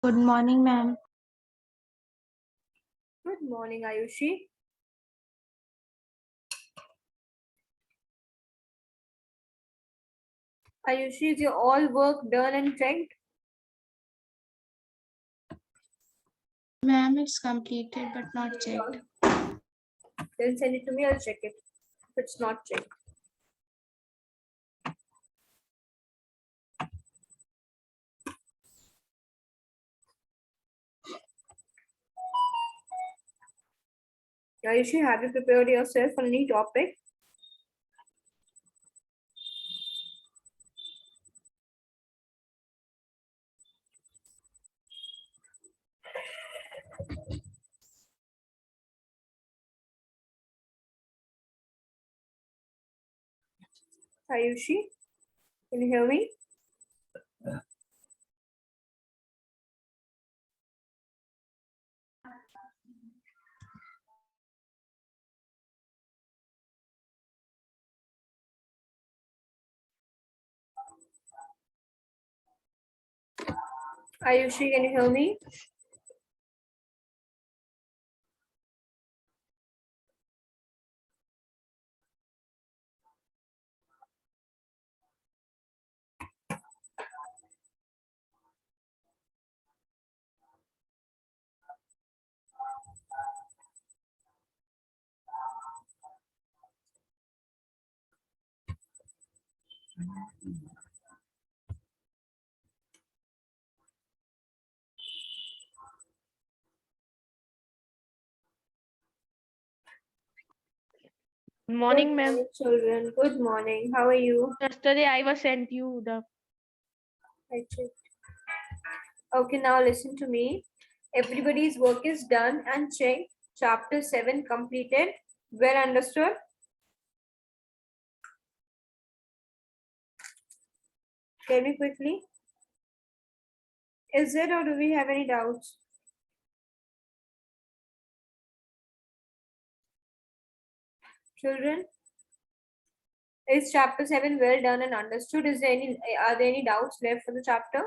Good morning, ma'am. Good morning, Ayushi. Ayushi, is your all work done and checked? Ma'am, it's completed but not checked. Then send it to me, I'll check it. If it's not checked. Ayushi, have you prepared yourself for any topic? Ayushi, can you hear me? Ayushi, can you hear me? Good morning, ma'am. Morning, children. Good morning. How are you? Yesterday I was sent you the I checked. Okay, now listen to me. Everybody's work is done and checked. Chapter 7 completed. Well understood? Tell me quickly. Is it or do we have any doubts? Children? Is chapter 7 well done and understood? Are there any doubts left for the chapter?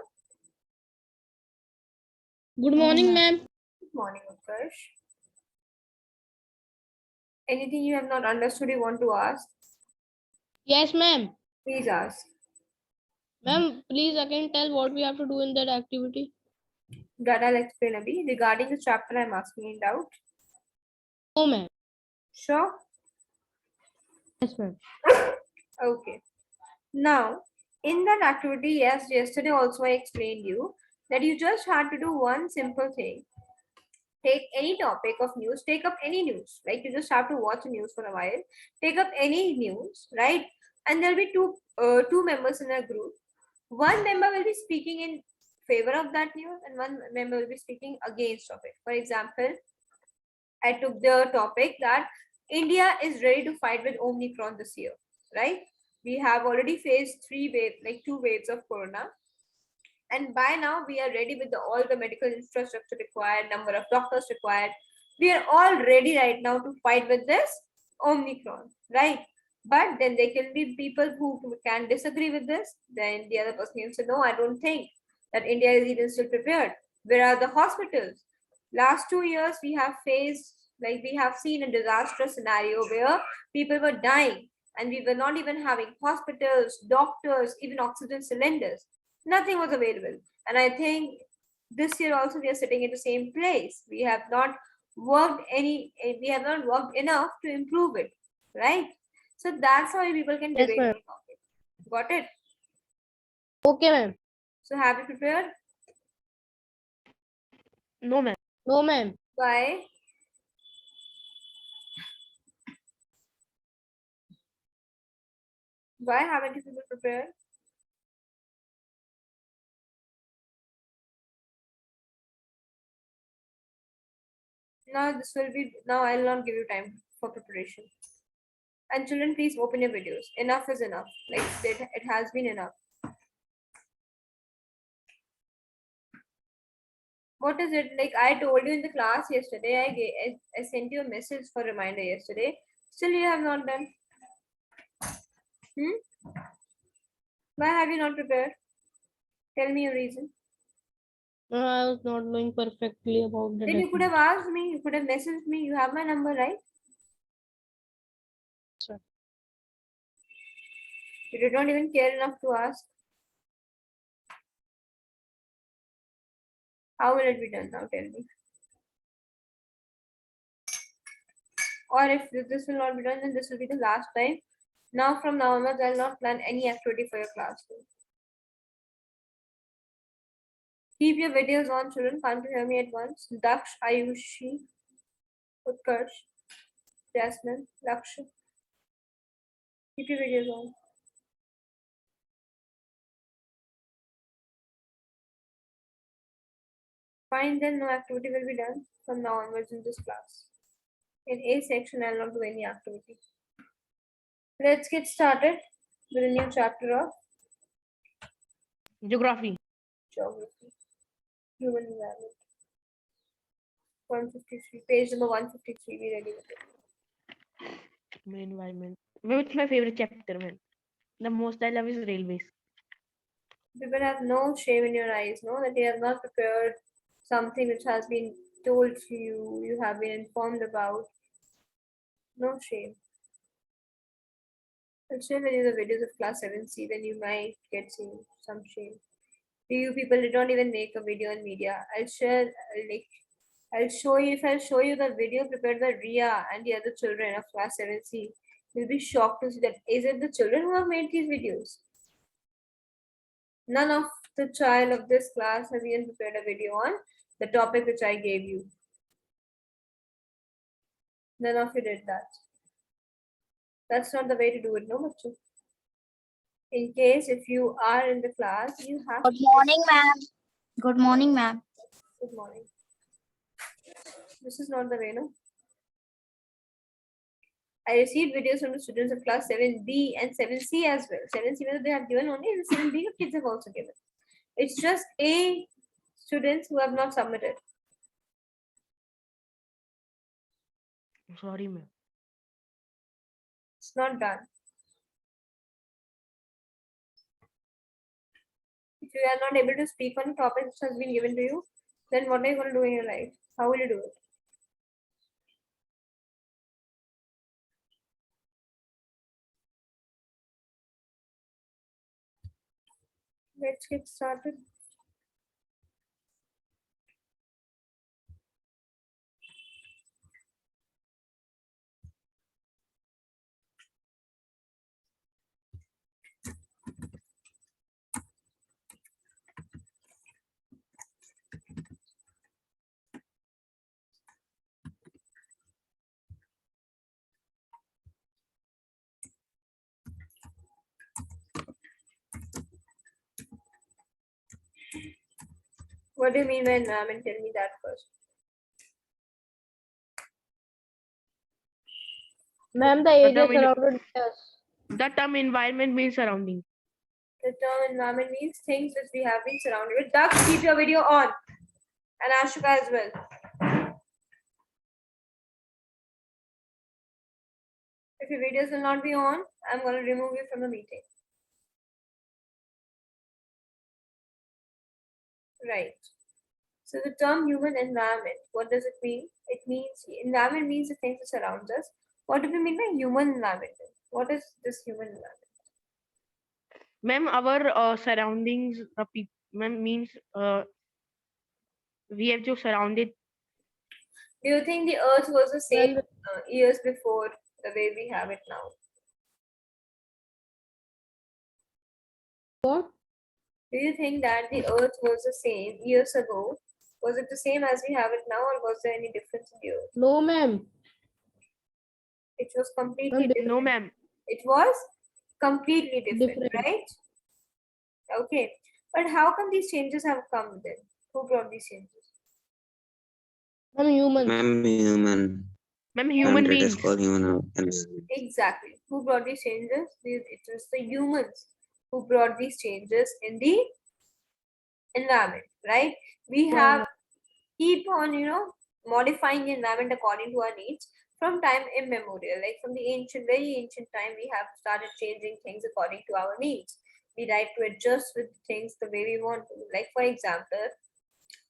Good morning, ma'am. Good morning, Utkarsh. Anything you have not understood you want to ask? Yes, ma'am. Please ask. Ma'am, please again tell what we have to do in that activity. That I'll explain a bit. Regarding the chapter, I'm asking in doubt. Oh, ma'am. Sure? Yes, ma'am. Okay. Now, in that activity, yes, yesterday also I explained you that you just had to do one simple thing. Take any topic of news, take up any news. Like you just have to watch the news for a while. Take up any news, right? And there'll be two members in a group. One member will be speaking in favor of that news, and one member will be speaking against of it. For example, I took the topic that India is ready to fight with Omicron this year, right? We have already faced two waves of corona, and by now we are ready with all the medical infrastructure required, number of doctors required. We are all ready right now to fight with this Omicron, right? But then there can be people who can disagree with this. Then the other person can say, no, I don't think that India is even still prepared. Where are the hospitals? Last 2 years we have faced, like we have seen a disastrous scenario where people were dying and we were not even having hospitals, doctors, even oxygen cylinders. Nothing was available. And I think this year also we are sitting in the same place. We have not worked enough to improve it, right? So that's how people can Yes, debate ma'am. on topic. Got it? Okay, ma'am. So have you prepared? No, ma'am. No, ma'am. Why? Why haven't you people prepared? Now I'll not give you time for preparation. And children, please open your videos. Enough is enough. Like it has been enough. What is it? Like I told you in the class yesterday, I sent you a message for reminder yesterday. Still you have not done. Hmm? Why have you not prepared? Tell me your reason. I was not knowing perfectly about the Then you could have activity. asked me, you could have messaged me. You have my number, right? Sir. You did not even care enough to ask. How will it be done now? Tell me. Or if this will not be done, then this will be the last time. Now, from now onwards, I'll not plan any activity for your classroom. Keep your videos on, children. Can't you hear me at once? Daksh, Ayushi, Utkarsh, Jasmine, Lakshya. Keep your videos on. Fine, then no activity will be done from now onwards in this class. In A section, I'll not do any activity. Let's get started with a new chapter of Geography. geography, human environment. 153, page number 153. Be ready with it. My environment. Which my favorite chapter, man? The most I love is railways. People have no shame in your eyes, no? That you have not prepared something which has been told to you, you have been informed about. No shame. I'll share with you the videos of class 7C, then you might get some shame. You people did not even make a video on media. I'll show you, if I'll show you the video prepared by Ria and the other children of class 7C, you'll be shocked to see that is it the children who have made these videos? None of the child of this class has even prepared a video on the topic which I gave you. None of you did that. That's not the way to do it, no, Bachu. In case if you are in the class, you have. Good morning, ma'am. Good morning, ma'am. Good morning. This is not the way, no. I received videos from the students of class 7B and 7C as well. 7C they have given only, and 7B kids have also given. It's just A students who have not submitted. Sorry, ma'am. It's not done. If you are not able to speak on a topic which has been given to you, then what are you going to do in your life? How will you do it? Let's get started. What do you mean by environment? Tell me that first. Ma'am, the area surrounded by us. The term environment means surrounding. The term environment means things which we have been surrounded with. Ducks, keep your video on. And Ashuka as well. If your videos will not be on, I'm going to remove you from the meeting. Right. So the term human environment, what does it mean? It means environment means the things that surrounds us. What do we mean by human environment? What is this human environment? Ma'am, our surroundings, ma'am, means we have to surround it. Do you think the earth was the same Well, years before the way we have it now? what? Do you think that the earth was the same years ago? Was it the same as we have it now, or was there any difference in the earth? No, ma'am. It was completely Ma'am, different. No, ma'am. It was completely different, Different. right? Okay. But how come these changes have come then? Who brought these changes? Ma'am, humans. Ma'am, human. Ma'am, And human it is beings. called human environment. Exactly. Who brought these changes? It was the humans who brought these changes in the environment, right? We have keep on, modifying the environment according to our needs from time immemorial. Like from the ancient, very ancient time, we have started changing things according to our needs. We try to adjust with things the way we want to. Like for example,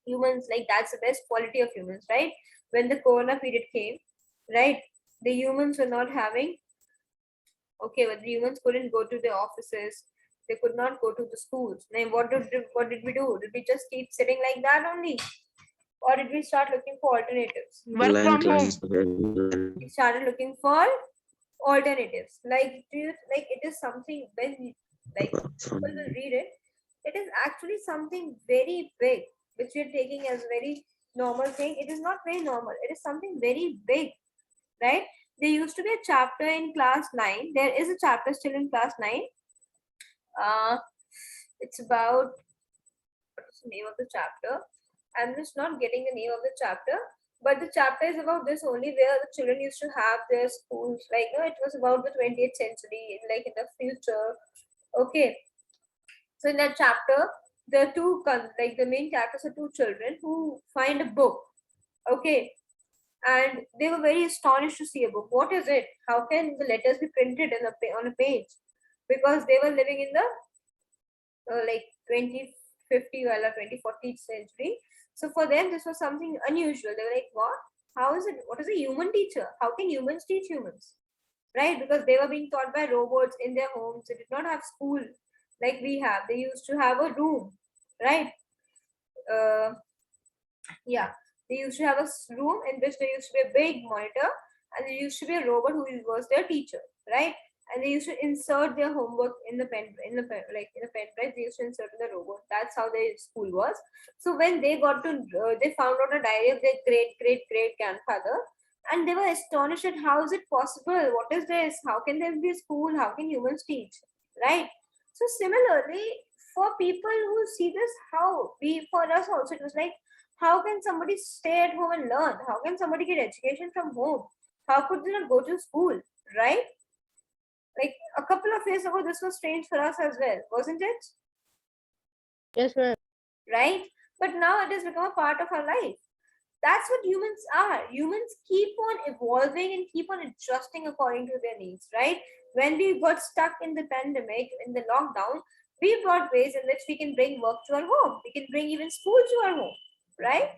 Humans, like, that's the best quality of humans, right? When the corona period came, right, the humans were not having, okay, but the humans couldn't go to the offices, they could not go to the schools. Then what did we do? Did we just keep sitting like that only, or did we start looking for alternatives? Work Online from home. classes were online. We started looking for alternatives. Like, do you, like, it is something when like From people will read it, it is actually something very big which we are taking as very normal thing. It is not very normal, it is something very big, right? There used to be a chapter in class 9, there is a chapter still in class 9. It's about, what is the name of the chapter? I'm just not getting the name of the chapter, but the chapter is about this only, where the children used to have their schools, like, no, it was about the 20th century, like in the future. Okay, so in that chapter, the two like the main characters are two children who find a book. Okay, and they were very astonished to see a book. What is it? How can the letters be printed in on a page? Because they were living in the like 2050 or 2040th century. So for them, this was something unusual. They were like, what? How is it? What is a human teacher? How can humans teach humans? Right? Because they were being taught by robots in their homes. They did not have school like we have. They used to have a room, right? Uh, yeah, they used to have a room in which there used to be a big monitor, and there used to be a robot who was their teacher, right? And they used to insert their homework in the like in the pen drive. They used to insert in the robot. That's how their school was. So when they got to, they found out a diary of their great grandfather, and they were astonished at how is it possible? What is this? How can there be a school? How can humans teach? Right? So similarly, for people who see this, how we, for us also, it was like, how can somebody stay at home and learn? How can somebody get education from home? How could they not go to school? Right? Like a couple of years ago, this was strange for us as well, wasn't it? Yes, ma'am. Right? But now it has become a part of our life. That's what humans are. Humans keep on evolving and keep on adjusting according to their needs, right? When we got stuck in the pandemic, in the lockdown, we brought ways in which we can bring work to our home. We can bring even school to our home, right?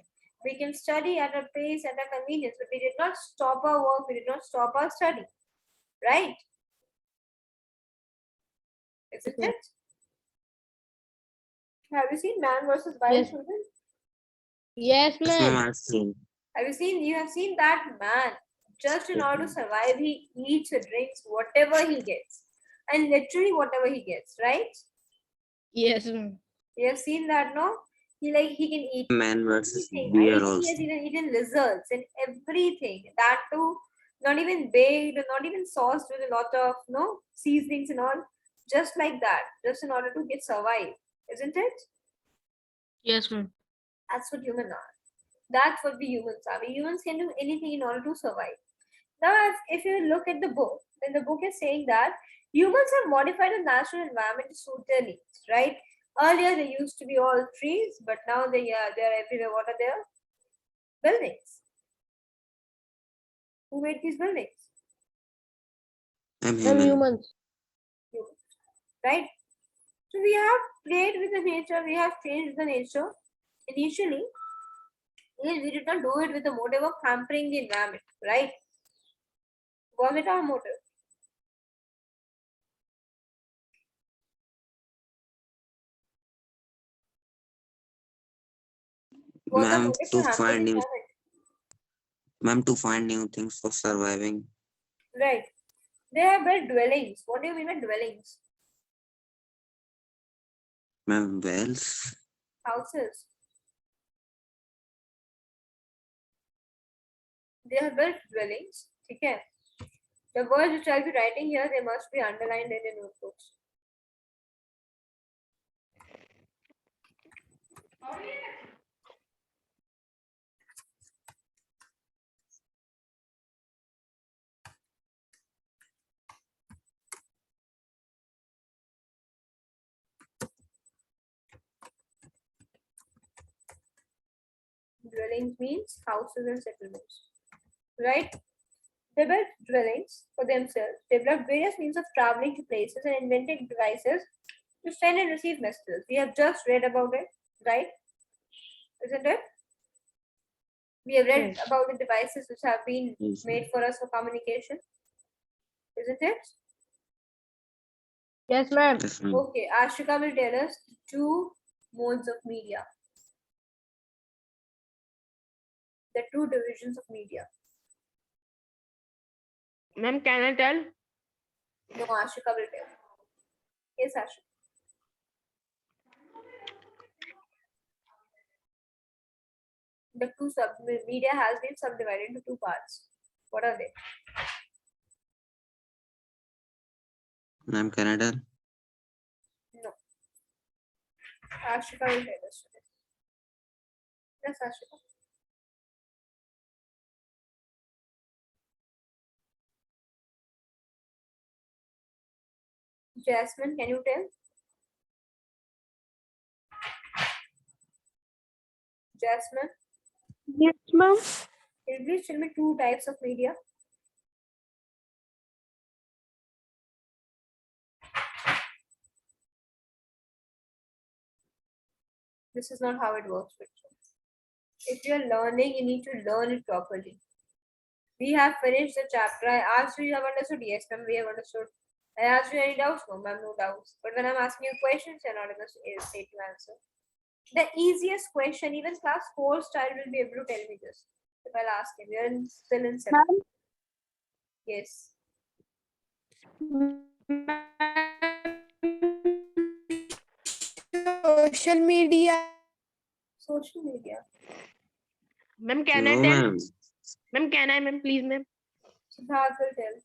We can study at our pace, at our convenience, but we did not stop our work, we did not stop our study, right? Isn't ma'am. it? Have you seen Man versus Wild Yes. Children? Yes, Yes, ma'am, ma'am. I've seen. You have seen that man, just in order to survive, he eats or drinks whatever he gets. And literally whatever he gets, right? Yes, ma'am. You have seen that, no? He can eat Man versus everything. bear He has also. even eaten lizards and everything. That too, not even baked, not even sauced with a lot of seasonings and all. Just like that, just in order to get survive, isn't it? Yes, ma'am. That's what humans are. That's what we humans are. We humans can do anything in order to survive. Now, if you look at the book, then the book is saying that humans have modified the natural environment to suit their needs, right? Earlier, they used to be all trees, but now they are everywhere. What are there? Buildings. Who made these buildings? I'm Ma'am, human. humans. Humans, right? So we have played with the nature. We have changed the nature. Initially, we did not do it with the motive of hampering the environment, right? Was it our motive? Was our Ma'am, motive to to hamper the find new, environment? ma'am, to find new things for surviving. Right. They have built dwellings. What do you mean by dwellings? Ma'am, wells. Houses. They have built dwellings. Okay. The words which I'll be writing here, they must be underlined in your notebooks. Dwellings means houses and settlements. Right? They built dwellings for themselves, developed various means of traveling to places, and invented devices to send and receive messages. We have just read about it, right? isn't it? We have read Yes. about the devices which have been Yes, made for us for communication, isn't it? Yes, ma'am. yes, ma'am. Okay, Ashika will tell us the two modes of media, the two divisions of media. Ma'am, can I tell? No, Ashika will tell. Yes, Ashika. The two sub media has been subdivided into two parts. What are they? Ma'am, can I tell? No. Ashika will tell us today. Yes, Ashika. Jasmine, can you tell? Jasmine, Yes, ma'am. can you please tell me two types of media? This is not how it works, Victor. If you're learning, you need to learn it properly. We have finished the chapter. I asked you, you have understood? Yes, ma'am, we have understood. I asked you any doubts? No, ma'am, no doubts. But when I'm asking you questions, you're not in a state to answer. The easiest question, even class 4 child will be able to tell me this. If I'll ask him, you're still in 7. Yes. Social media. Social media. Ma'am, can I No, tell? ma'am. Ma'am, can I, ma'am? Please, ma'am. Siddharth will tell.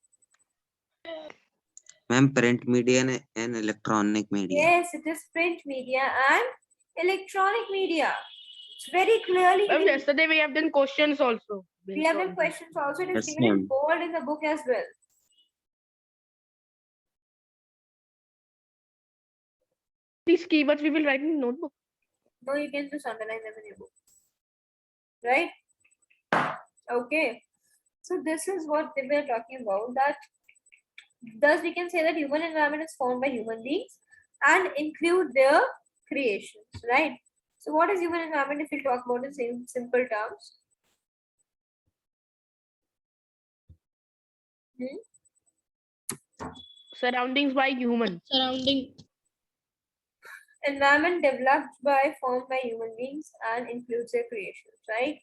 Ma'am, print media and electronic media. Yes, it is print media and electronic media. It's very clearly Ma'am, given. yesterday we have done questions also. We have done questions also. It is Yes, given in ma'am. bold in the book as well. These keywords we will write in notebook. No, you can just underline them in your book. Right? Okay. So this is what they were talking about. That thus we can say that human environment is formed by human beings and include their creations. Right? So what is human environment if we talk about it in simple terms? Surroundings by human. Surrounding. Environment developed by, formed by human beings and includes their creations. Right?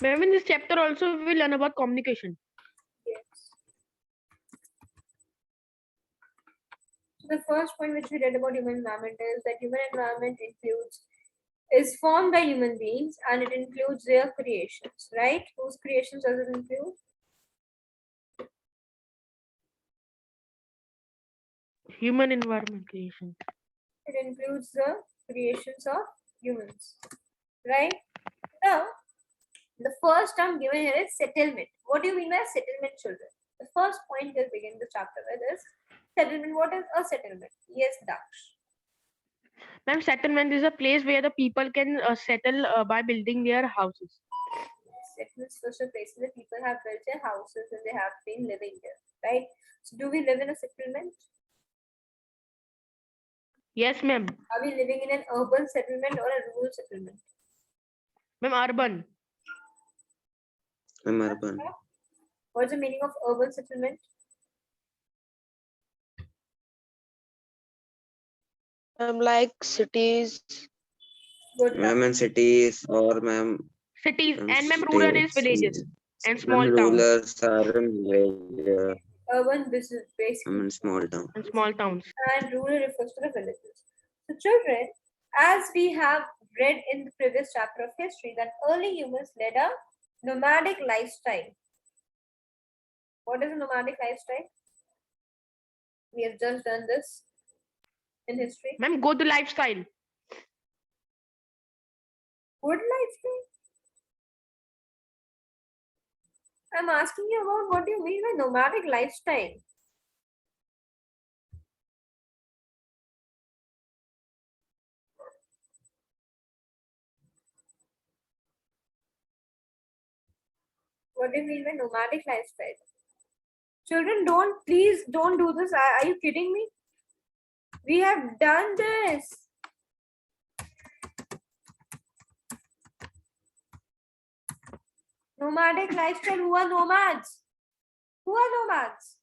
Ma'am, in this chapter also we will learn about communication. Yes. So the first point which we read about human environment is that human environment is formed by human beings and it includes their creations, right? Whose creations does it include? Human environment creation. It includes the creations of humans, right? Now, the first term given here is settlement. What do you mean by settlement, children? The first point we'll begin the chapter with is settlement. What is a settlement? Yes, Daksh. Ma'am, settlement is a place where the people can settle by building their houses. Settlements, social places where people have built their houses and they have been living there, right? So, do we live in a settlement? Yes, ma'am. Are we living in an urban settlement or a rural settlement? Ma'am, urban. I'm urban. What's the meaning of urban settlement? Like cities. Good luck. Ma'am, in cities or ma'am, Cities ma'am, and ma'am, rural is villages and small ma'am, towns rulers are in village, Urban business I'm basically, in small town. and small towns. and rural refers to the villages. So, children, as we have read in the previous chapter of history, that early humans led a nomadic lifestyle. What is a nomadic lifestyle? We have just done this in history. Ma'am, good lifestyle. Good lifestyle? I'm asking you about what do you mean by nomadic lifestyle? What do you mean by nomadic lifestyle? Children, please don't do this. Are you kidding me? We have done this. Nomadic lifestyle. Who are nomads? Who are nomads?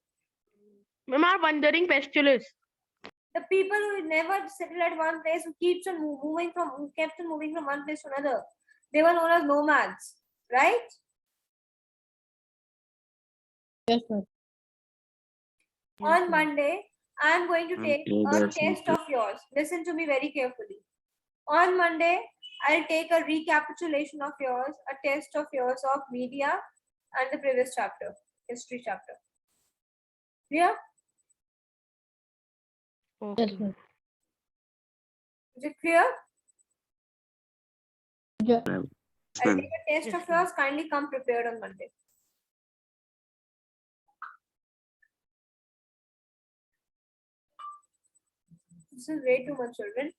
Ma'am, our wandering pestilence. The people who never settle at one place, who keeps on who kept on moving from one place to another. They were known as nomads, right? Yes, ma'am. On Monday, I am going to Ma'am, take a traders and test of yours. Listen to me very carefully. On Monday, I'll take a recapitulation of yours, a test of yours of media and the previous chapter, history chapter. Clear? Okay. Yes, ma'am. Is it clear? Yeah. I'll ma'am. take a test Yes, of yours. Kindly come prepared on Monday. This is way too much, children.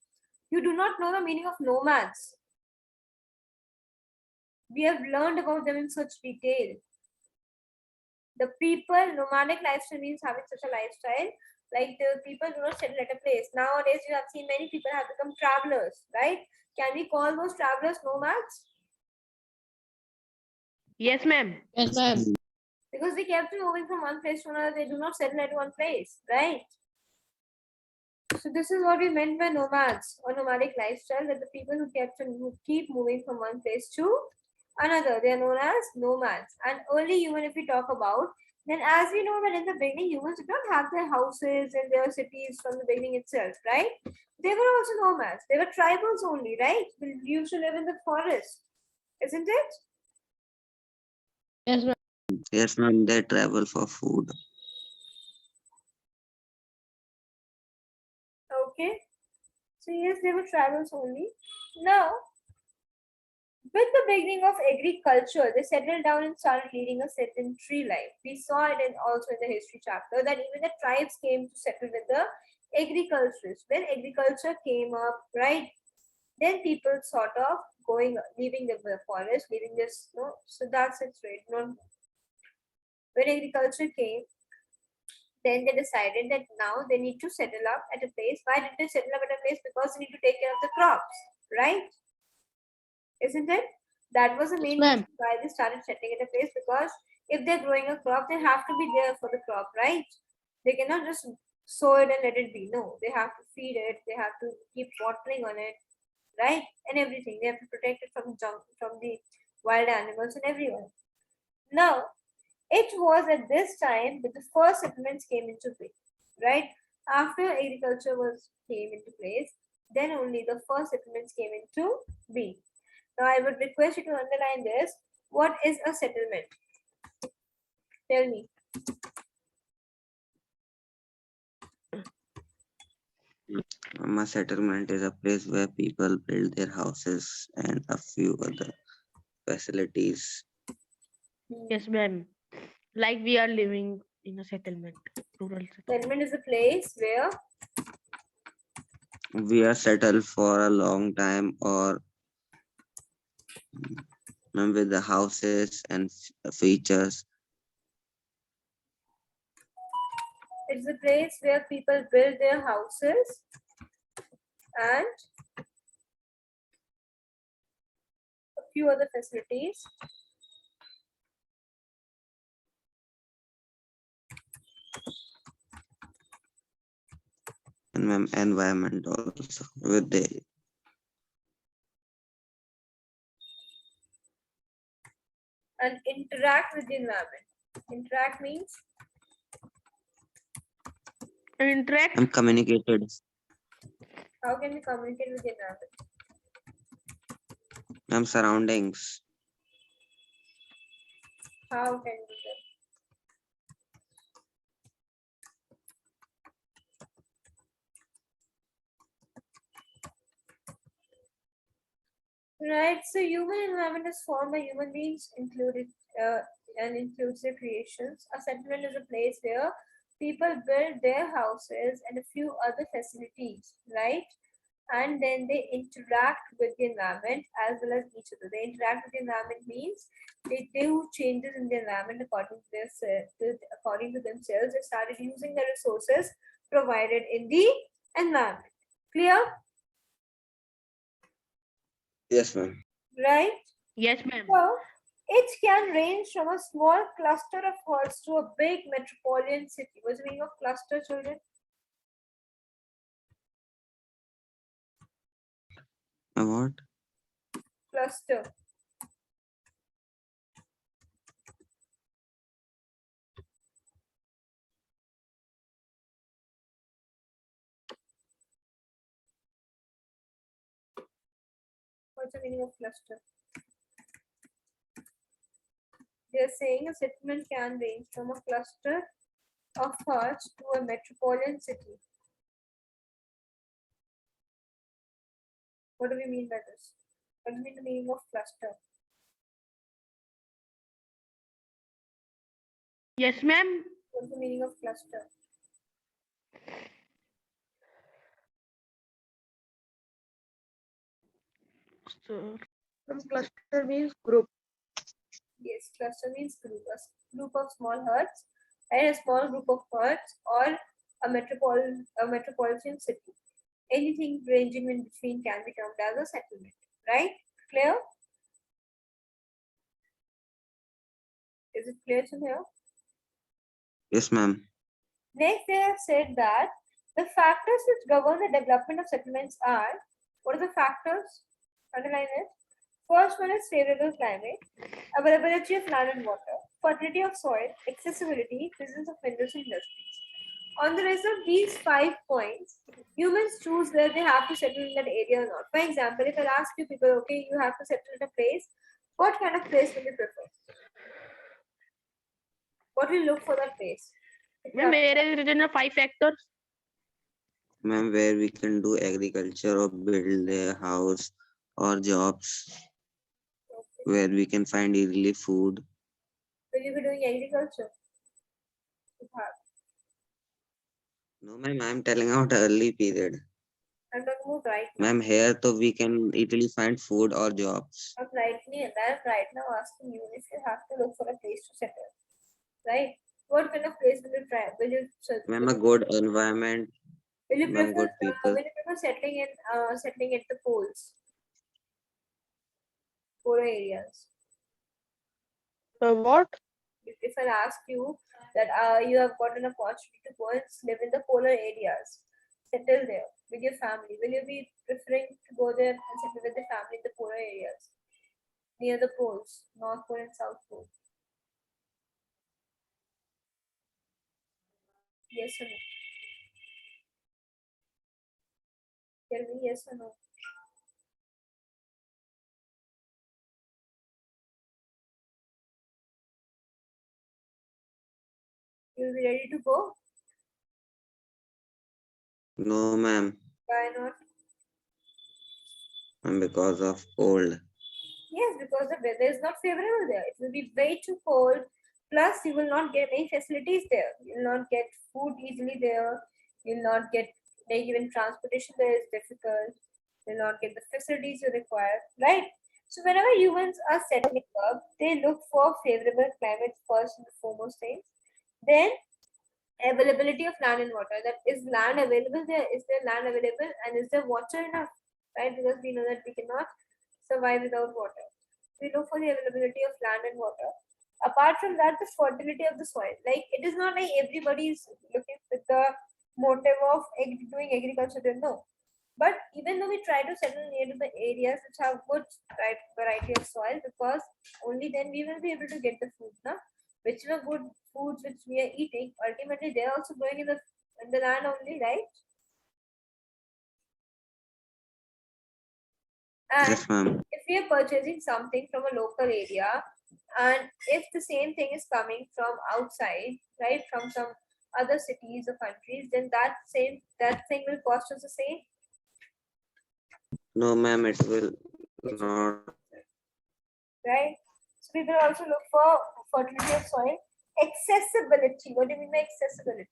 You do not know the meaning of nomads. We have learned about them in such detail. The people, nomadic lifestyle means having such a lifestyle. Like the people do not settle at a place. Nowadays, you have seen many people have become travelers, right? Can we call those travelers nomads? Yes, ma'am. Yes, ma'am. Because they kept moving from one place to another, they do not settle at one place, right? So this is what we meant by nomads or nomadic lifestyle, that the people who keep moving from one place to another, they are known as nomads. And early human, if we talk about, then as we know that in the beginning, humans did not have their houses and their cities from the beginning itself, right? They were also nomads. They were tribals only, right? They used to live in the forest, isn't it? Yes, ma'am. Yes, ma'am. They travel for food. Okay. So yes, they were tribals only. Now, with the beginning of agriculture, they settled down and started leading a sedentary life. We saw it also in the history chapter that even the tribes came to settle with the agriculturists. When agriculture came up, right, then people sort of leaving the forest, leaving this, no, so that's it, right? Not, when agriculture came, then they decided that now they need to settle up at a place. Why did they settle up at a place? Because they need to take care of the crops, right? Isn't it? That was the Yes, main ma'am. reason why they started settling at a place, because if they're growing a crop, they have to be there for the crop, right? They cannot just sow it and let it be. No, they have to feed it, they have to keep watering on it, right? And everything. They have to protect it from from the wild animals and everyone. Now, it was at this time that the first settlements came into play, right? After agriculture came into place, then only the first settlements came into being. Now, I would request you to underline this. What is a settlement? Tell me. A settlement is a place where people build their houses and a few other facilities. Yes, ma'am. Like we are living in a settlement, rural settlement. Settlement is a place where We are settled for a long time or with the houses and features. it's a place where people build their houses and a few other facilities. And environment also with the And interact with the environment. Interact means Interact. and communicated how can we communicate with the environment? surroundings. How can we do that? Right. So human environment is formed by human beings, included and inclusive creations. A settlement is a place where people build their houses and a few other facilities, right? And then they interact with the environment as well as each other. They interact with the environment means they do changes in the environment according to themselves. They started using the resources provided in the environment. Clear? Yes, ma'am. Right? Yes, ma'am. So it can range from a small cluster of huts to a big metropolitan city. What's the meaning of cluster, children? What? Cluster. What's the meaning of cluster? They're saying a settlement can range from a cluster of huts to a metropolitan city. What do we mean by this? What do you mean the meaning of cluster? Yes, ma'am. What's the meaning of cluster? So, cluster means group. Yes, cluster means group. A group of small huts, and a small group of huts, or a metropolitan city. Anything ranging in between can be termed as a settlement. Right? Clear? Is it clear to you? Yes, ma'am. Next, they have said that the factors which govern the development of settlements are, what are the factors? Underline it. First one is favorable climate, availability of land and water, fertility of soil, accessibility, presence of minerals and industries. On the basis of these 5 points, humans choose where they have to settle in that area or not. For example, if I ask you people, okay, you have to settle in a place, what kind of place will you prefer? What will you look for that place? Ma'am, where is written 5 factors? Ma'am, where we can do agriculture or build a house or jobs, where we can find easily food. Will you be doing agriculture? No, ma'am, I'm telling out early period. I'm talking about right now. Ma'am, here so we can easily find food or jobs. I'm right now asking you if you have to look for a place to settle, right? What kind of place will you try? Ma'am, a good environment, Will you ma'am, prefer good people. settling at the polar areas? What? If I ask you that you have got an opportunity to go and live in the polar areas, settle there with your family, will you be preferring to go there and settle with the family in the polar areas near the poles, North Pole and South Pole? Yes or no? Tell me yes or no. You'll be ready to go? No, ma'am, Why not? ma'am, because of cold. Yes, because the weather is not favorable there. It will be way too cold. Plus, you will not get any facilities there. You will not get food easily there. You will not get, like, even transportation there is difficult. You will not get the facilities you require, right? So, whenever humans are settling up, they look for favorable climate first and foremost things. Then, availability of land and water. That is land available there? Is there land available? And is there water enough? Right? Because we know that we cannot survive without water. We look for the availability of land and water. Apart from that, the fertility of the soil. Like, it is not like everybody is looking with the motive of doing agriculture. No. But even though we try to settle near to the areas which have good variety of soil, because only then we will be able to get the food. No? Whichever good foods which we are eating, ultimately they're also growing in the land only, right? And Yes, ma'am. if we are purchasing something from a local area, and if the same thing is coming from outside, right, from some other cities or countries, then that thing will cost us the same. No, ma'am, it will It not. right? So people also look for fertility of soil. Accessibility. What do you mean by accessibility?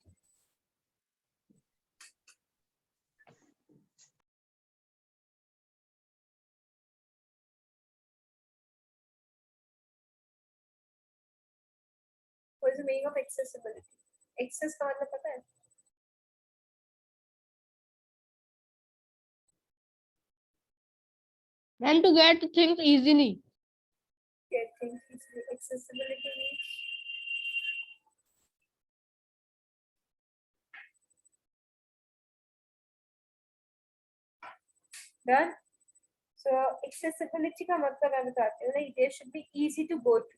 What is the meaning of accessibility? Access का मतलब पता है? And to get things easily. Get things easily. Accessibility means done. So accessibility का मतलब मैं बताती हूँ. Like there should be easy to go to.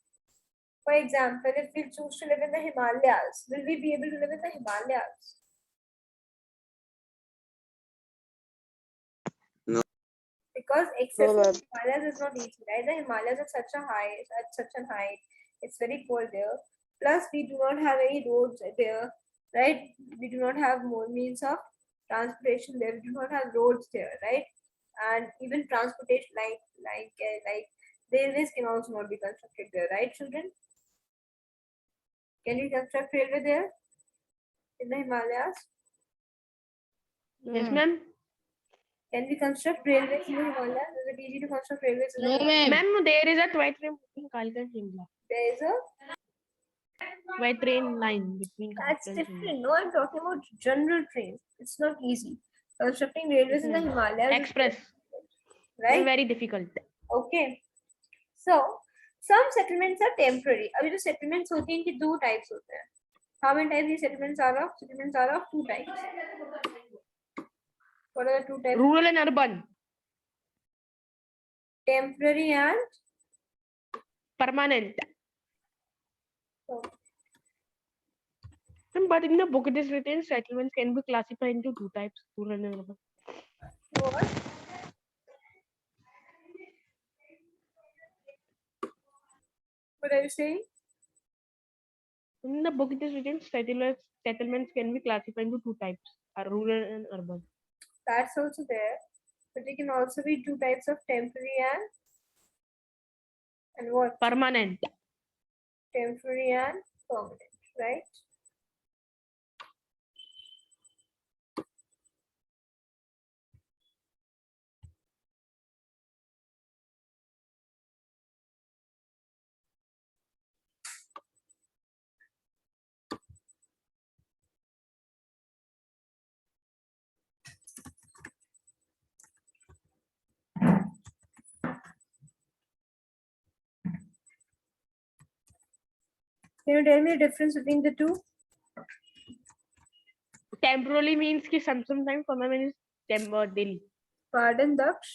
For example, if we choose to live in the Himalayas, will we be able to live in the Himalayas? No. Because access No, to ma'am. Himalayas is not easy, right? The Himalayas are at such a height. It's very cold there. Plus, we do not have any roads there, right? We do not have more means of transportation there. We do not have roads there, right? And even transportation like railways can also not be constructed there, right, children? Can you construct railway there in the Himalayas? Yes, ma'am. Can we construct railways in the Himalayas? Is it easy to construct railways in the No, Himalayas? ma'am. Ma'am, there is a toy train between Kalka and Shimla. There is a Toy train line between That's Kalka and Shimla. different. No, I'm talking about general trains. It's not easy. Constructing railways in the Ma'am. Himalayas Express. is right. Very difficult. Okay. So some settlements are temporary. अभी जो settlements होती हैं इनकी दो types होते हैं. How many types these settlements are of? Settlements are of two types. What are the two types? Rural and urban. Temporary and Permanent. oh, But in the book it is written settlements can be classified into two types, rural and urban. what? What are you saying? In the book it is written settlements can be classified into two types, rural and urban. That's also there. But they can also be two types of temporary and what? Permanent. Temporary and permanent, right? Can you tell me the difference between the two? Temporarily means कि sometimes permanent is daily. Pardon, Daksh.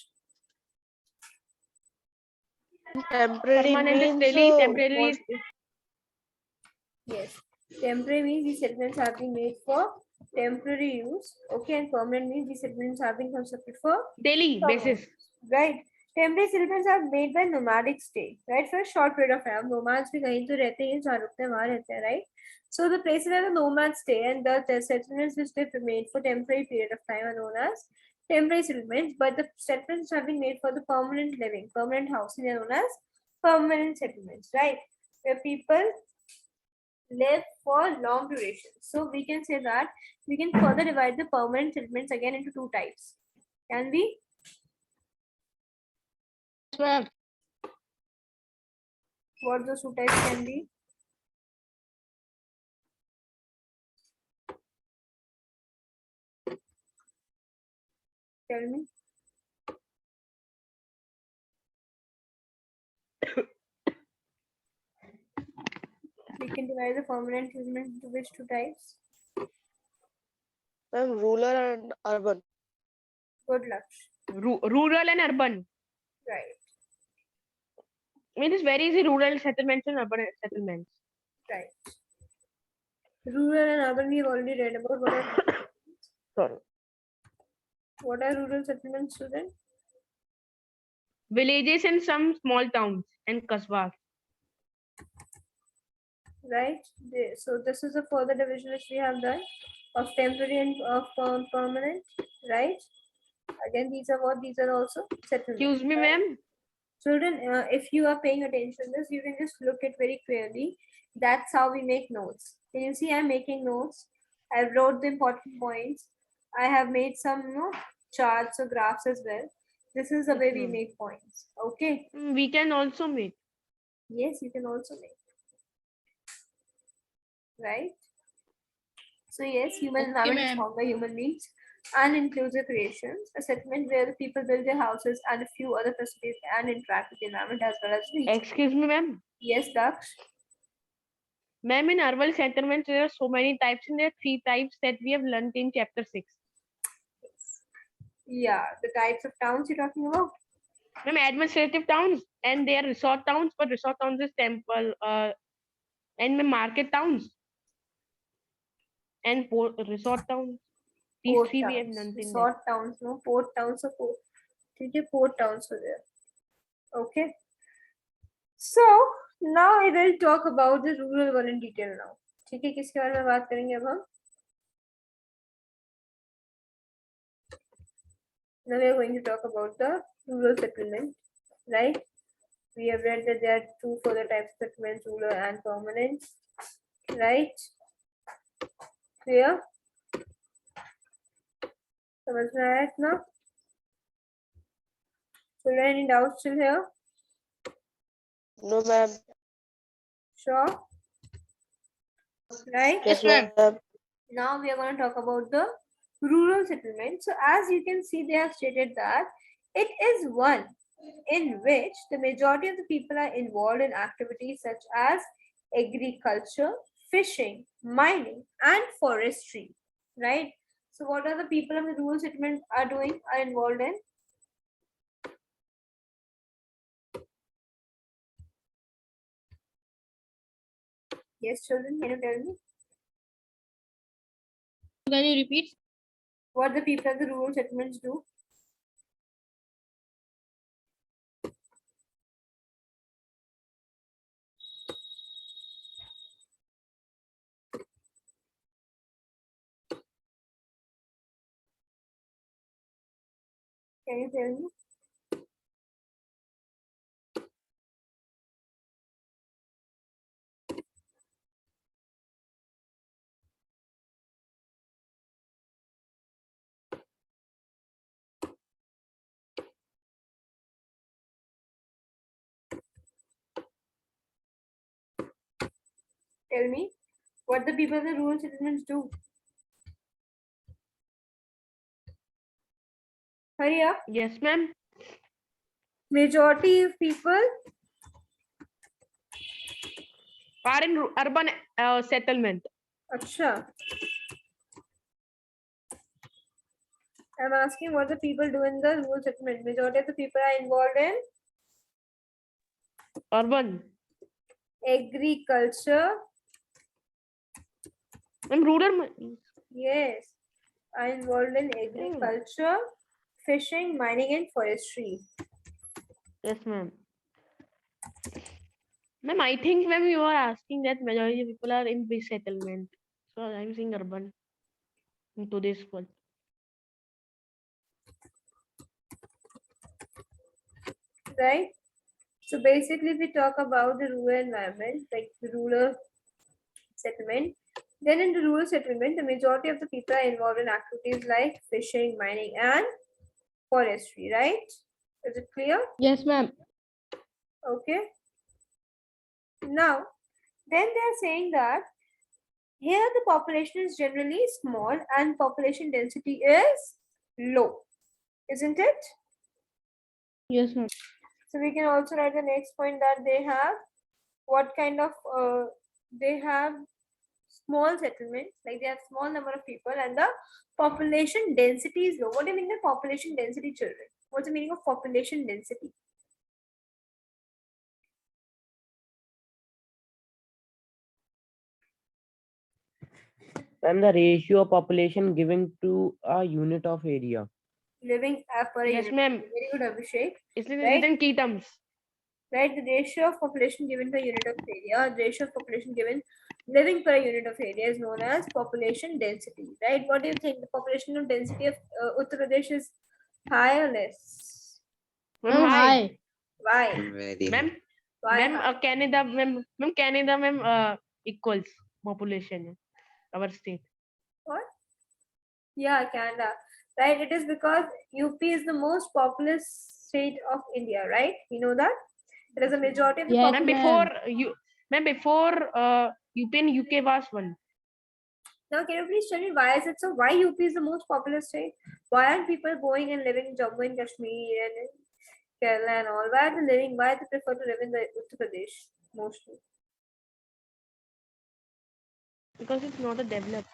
Temporary Permanent is means daily, temporary is Yes. Temporary means these settlements have been made for temporary use. Okay, and permanent means these settlements have been constructed for daily permanent. basis. Right. Temporary settlements are made by nomadic stay, right? For a short period of time. Nomads भी कहीं तो रहते हैं, जहाँ रुकते हैं वहाँ रहते हैं, right? So the places where the nomads stay and the settlements which they've made for temporary period of time are known as temporary settlements, but the settlements have been made for the permanent living, permanent housing are known as permanent settlements, right? Where people live for long duration. So we can say that we can further divide the permanent settlements again into two types. Can we? Yes, ma'am. What those two types can be? Tell me. We can divide the permanent settlement into which two types? Rural and urban. Good luck. Rural and urban. Right, I mean, it's very easy. Rural settlements and urban settlements. right. Rural and urban we've already read about. Sorry. What are rural settlements, student? Villages and some small towns and kasbahs. Right. So this is a further division which we have done of temporary and of permanent. Right. Again, these are what? These are also settlements. Excuse me, ma'am. Children, if you are paying attention to this, you can just look it very clearly. That's how we make notes. Can you see I'm making notes? I wrote the important points. I have made some charts or graphs as well. This is the Yes, way we ma'am. make points. Okay. We can also make. Yes, you can also make. Right? So yes, human Okay, environment is ma'am. formed by human beings and inclusive creations, a settlement where the people build their houses and a few other facilities and interact with the environment as well as nature. Excuse me, ma'am. Yes, Daksh. Ma'am, in urban settlements, there are so many types, and there are 3 types that we have learned in chapter 6. Yeah, the types of towns you're talking about. Ma'am, administrative towns, and they are resort towns, but resort towns is temple, and ma'am, market towns, and resort towns. These Port 3 we have towns, learned in that. resort towns, no port towns or port. Okay, port towns were there. Okay. So now I will talk about the rural one in detail now. ठीक है, किसके बारे में बात करेंगे अब हम? Now we are going to talk about the rural settlement, right? We have read that there are 2 further types of settlements, rural and permanent, right? Clear? समझ में आया इतना? So any doubts still here? No, ma'am. Sure? Right? Yes, ma'am. Now we are going to talk about the rural settlement. So as you can see, they have stated that it is one in which the majority of the people are involved in activities such as agriculture, fishing, mining, and forestry. Right? So what are the people of the rural settlement are doing, are involved in? Yes, children, can you tell me? Can you repeat? What the people of the rural settlements do? Can you tell me? Tell me what the people of the rural settlements do. Hurry up. Yes, ma'am. Majority of people Are in urban settlement. Acha. I'm asking what the people do in the rural settlement. Majority of the people are involved in Urban. agriculture. Ma'am, rural. Yes, are involved in agriculture, fishing, mining, and forestry. Yes, ma'am. Ma'am, I think ma'am you are asking that majority of people are in big settlement. So I'm saying urban in today's world. Right? So basically, if we talk about the rural environment, like the rural settlement, then in the rural settlement, the majority of the people are involved in activities like fishing, mining, and forestry, right? Is it clear? Yes, ma'am. Okay. Now, then they are saying that here the population is generally small and population density is low, isn't it? Yes, ma'am. So we can also write the next point that they have what kind of they have small settlements, like they have small number of people and the population density is low. What do you mean by population density, children? What's the meaning of population density? And the ratio of population given to a unit of area. Living per Yes, unit. ma'am. Very good, Abhishek. It's Right. written key terms. Right, the ratio of population given per unit of area, the ratio of population given living per unit of area is known as population density, right? What do you think? The population of density of Uttar Pradesh is high or less? Ma'am, Ma'am, high. hi. Why? Very Ma'am, Why? ma'am, Canada, ma'am, equals population, our state. What? Yeah, Canada. Right? It is because UP is the most populous state of India, right? You know that? It is a majority of the Yes, Ma'am, population. before UP and UK was one. Now, can you please tell me why is it so? Why UP is the most populous state? Why aren't people going and living in Jammu and Kashmir and in Kerala and all? Why are they living? Why they prefer to live in the Uttar Pradesh mostly? Because it's not a developed.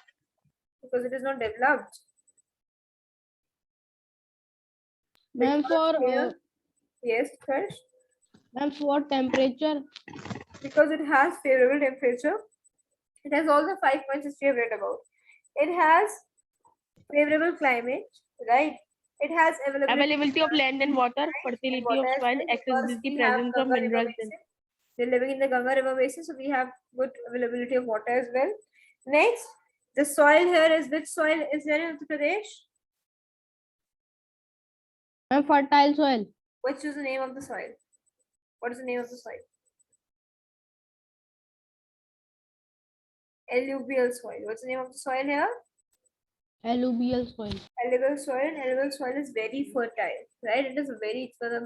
Because it is not developed. ma'am, Because for here, yes, Krish, ma'am, for temperature. because it has favorable temperature. It has all the 5 points which we have read about. It has favorable climate, right? It has Availability of land and water, fertility water of as soil, well because accessibility, we have presence of Ganga River minerals. basin. We're living in the Ganga River basin, so we have good availability of water as well. Next, the soil here is which soil is there in Uttar Pradesh? Ma'am, fertile soil. Which is the name of the soil? What is the name of the soil? Alluvial soil. What's the name of the soil here? Alluvial soil. Alluvial soil, and alluvial soil is very fertile, right? It is very, it's one of the